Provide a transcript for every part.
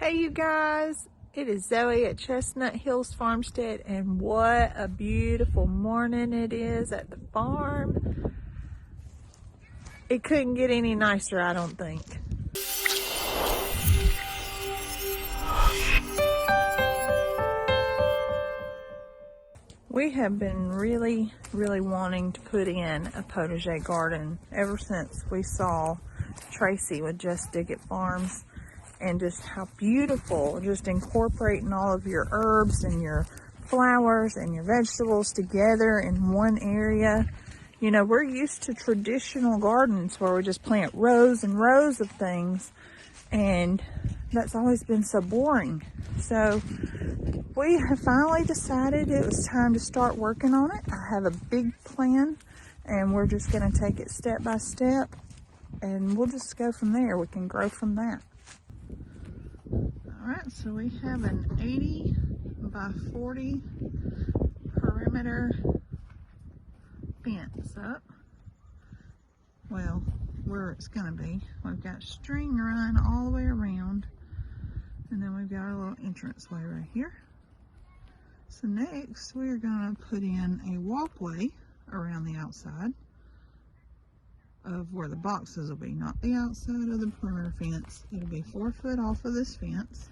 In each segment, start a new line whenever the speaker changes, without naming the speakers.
Hey you guys, it is Zoe at Chestnut Hills Farmstead, and what a beautiful morning it is at the farm. It couldn't get any nicer, I don't think. We have been really wanting to put in a potager garden ever since we saw Tracy with Just Dig It Farms, and just how beautiful, just incorporating all of your herbs and your flowers and your vegetables together in one area. You know, we're used to traditional gardens where we just plant rows and rows of things, and that's always been so boring. So we have finally decided it was time to start working on it. I have a big plan, and we're just going to take it step by step, and we'll just go from there. We can grow from that. Alright, so we have an 80 by 40 perimeter fence up. Well, where it's going to be. We've got string run all the way around, and then we've got our little entranceway right here. So next we're going to put in a walkway around the outside of where the boxes will be, not the outside of the perimeter fence. It'll be 4 foot off of this fence.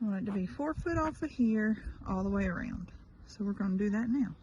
I want it to be 4 foot off of here all the way around. So we're going to do that now.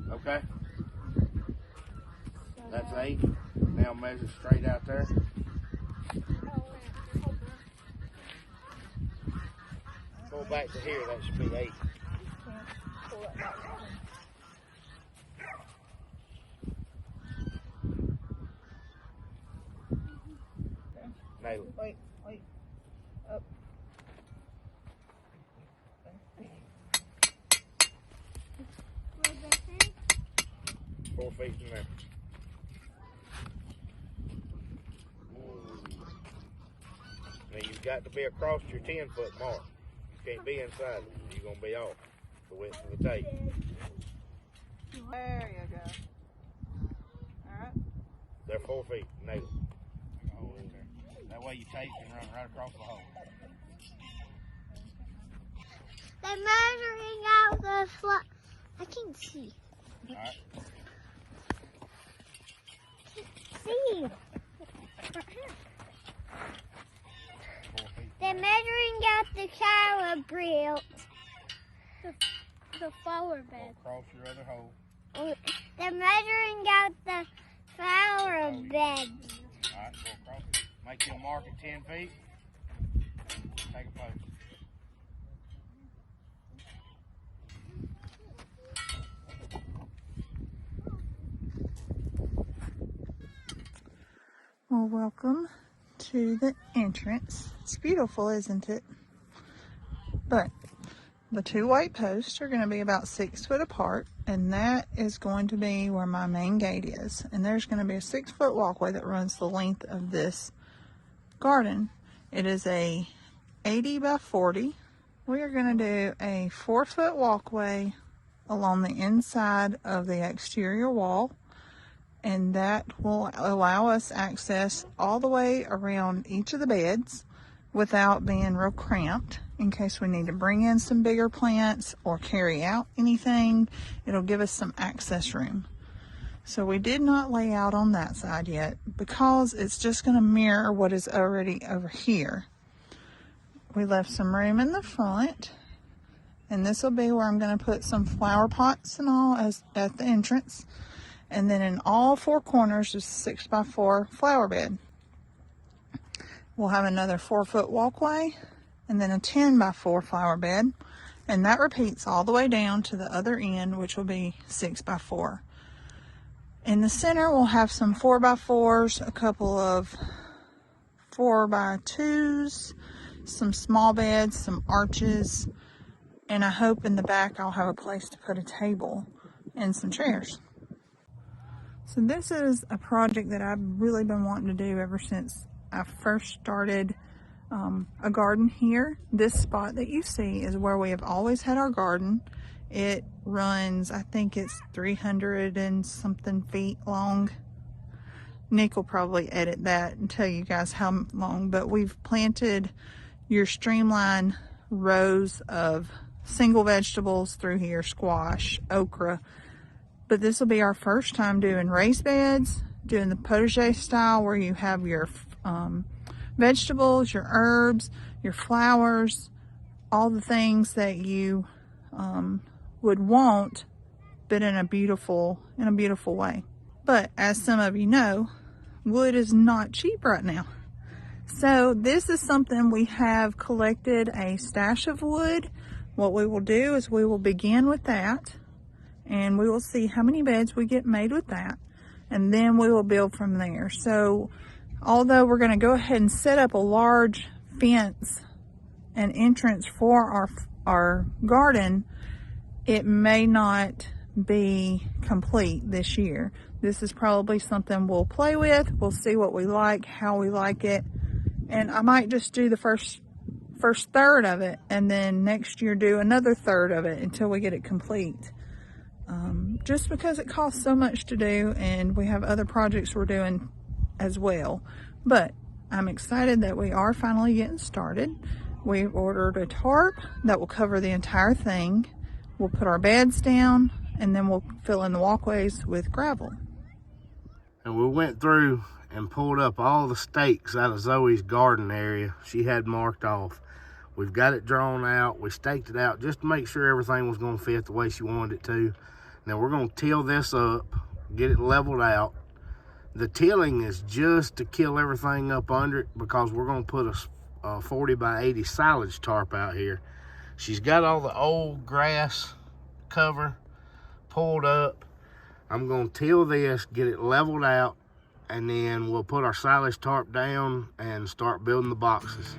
Okay, that's 8. Now measure straight out there. Go back to here, that should be 8. Nail it.
Wait. Up.
4 feet in there. Now you've got to be across your 10-foot mark. You can't be inside it. You're going to be off the width of the tape.
There you go. Alright.
They're 4 feet. Nail it. That way your tape can run right across the hole.
They're measuring out the floor. I can't see.
Alright.
See. They're measuring out the shower built. The flower bed.
Go across your other hole.
They're measuring out the flower bed.
Alright, go across it. Make you a mark at 10 feet. Take a post.
Well, welcome to the entrance. It's beautiful, isn't it? But the 2 white posts are going to be about 6 foot apart, and that is going to be where my main gate is. And there's going to be a 6 foot walkway that runs the length of this garden. It is a 80 by 40. We are going to do a 4 foot walkway along the inside of the exterior wall, and that will allow us access all the way around each of the beds without being real cramped. in case we need to bring in some bigger plants or carry out anything. It'll give us some access room. So we did not lay out on that side yet because it's just going to mirror what is already over here. We left some room in the front, and this will be where I'm going to put some flower pots and all as at the entrance. And then in all four corners is a 6x4 flower bed. We'll have another 4-foot walkway and then a 10x4 flower bed. And that repeats all the way down to the other end, which will be 6x4. In the center, we'll have some 4x4s, a couple of 4x2s, some small beds, some arches, and I hope in the back I'll have a place to put a table and some chairs. So this is a project that I've really been wanting to do ever since I first started a garden here. This spot that you see is where we have always had our garden. It runs, I think it's 300 and something feet long. Nick will probably edit that and tell you guys how long, but we've planted your streamline rows of single vegetables through here, squash, okra. But this will be our first time doing raised beds, doing the potager style where you have your vegetables, your herbs, your flowers, all the things that you would want, but in a beautiful way. But as some of you know, wood is not cheap right now. So this is something we have collected a stash of wood. What we will do is we will begin with that, and we will see how many beds we get made with that, and then we will build from there. So although we're going to go ahead and set up a large fence and entrance for our garden, it may not be complete this year. This is probably something we'll play with. We'll see what we like, how we like it, and I might just do the first third of it, and then next year do another third of it until we get it complete. Just because it costs so much to do, and we have other projects we're doing as well. But I'm excited that we are finally getting started. We've ordered a tarp that will cover the entire thing. We'll put our beds down, and then we'll fill in the walkways with gravel.
And we went through and pulled up all the stakes out of Zoe's garden area she had marked off. We've got it drawn out. We staked it out just to make sure everything was going to fit the way she wanted it to. Now we're going to till this up, get it leveled out. The tilling is just to kill everything up under it because we're going to put a 40 by 80 silage tarp out here. She's got all the old grass cover pulled up. I'm going to till this, get it leveled out, and then we'll put our silage tarp down and start building the boxes.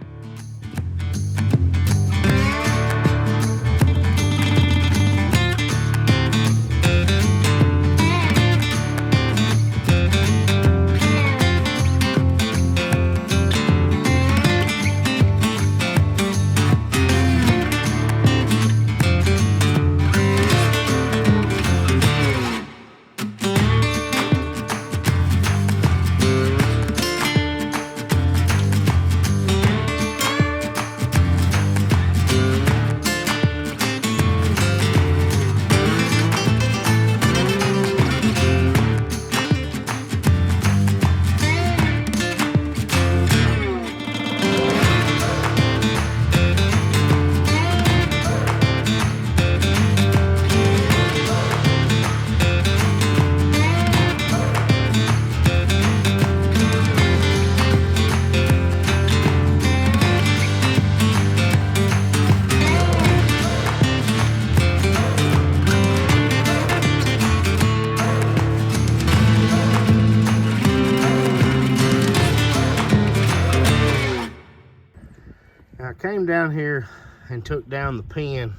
I came down here and took down the pen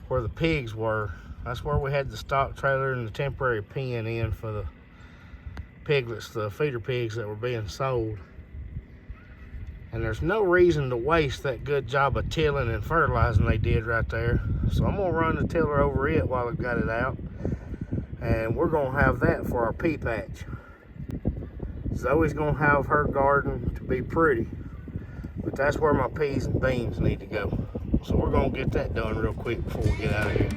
where the pigs were. That's where we had the stock trailer and the temporary pen in for the piglets, the feeder pigs that were being sold. And there's no reason to waste that good job of tilling and fertilizing they did right there. So I'm gonna run the tiller over it while I've got it out. And we're gonna have that for our pea patch. Zoe's gonna have her garden to be pretty. But that's where my peas and beans need to go. So we're gonna get that done real quick before we get out of here.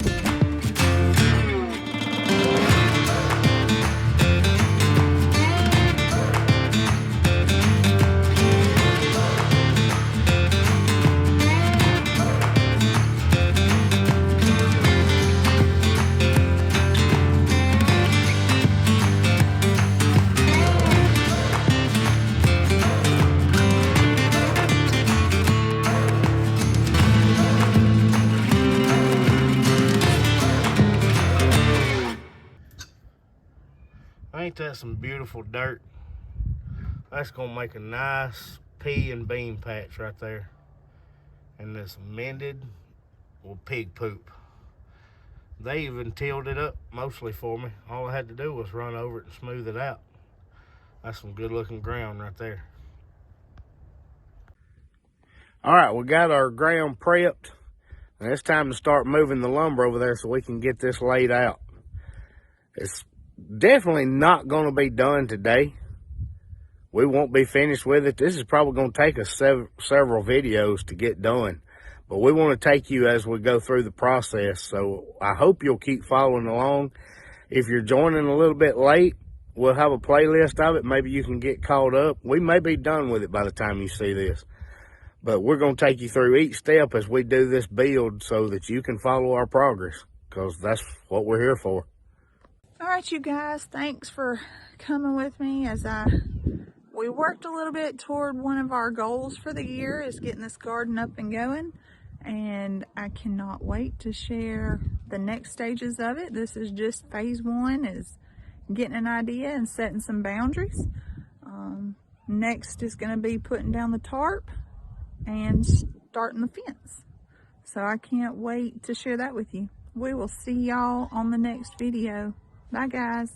Ain't that some beautiful dirt? That's gonna make a nice pea and bean patch right there. And it's mended with pig poop. They even tilled it up mostly for me. All I had to do was run over it and smooth it out. That's some good looking ground right there. All right, we got our ground prepped. And it's time to start moving the lumber over there so we can get this laid out. It's definitely not going to be done today. We won't be finished with it. This is probably going to take us several videos to get done. But we want to take you as we go through the process. So I hope you'll keep following along. If you're joining a little bit late, we'll have a playlist of it. Maybe you can get caught up. We may be done with it by the time you see this. But we're going to take you through each step as we do this build so that you can follow our progress, because that's what we're here for.
All right, you guys, thanks for coming with me as we worked a little bit toward one of our goals for the year, is getting this garden up and going. And I cannot wait to share the next stages of it. This is just phase one, is getting an idea and setting some boundaries. Next is going to be putting down the tarp and starting the fence. So I can't wait to share that with you. We will see y'all on the next video. Bye, guys.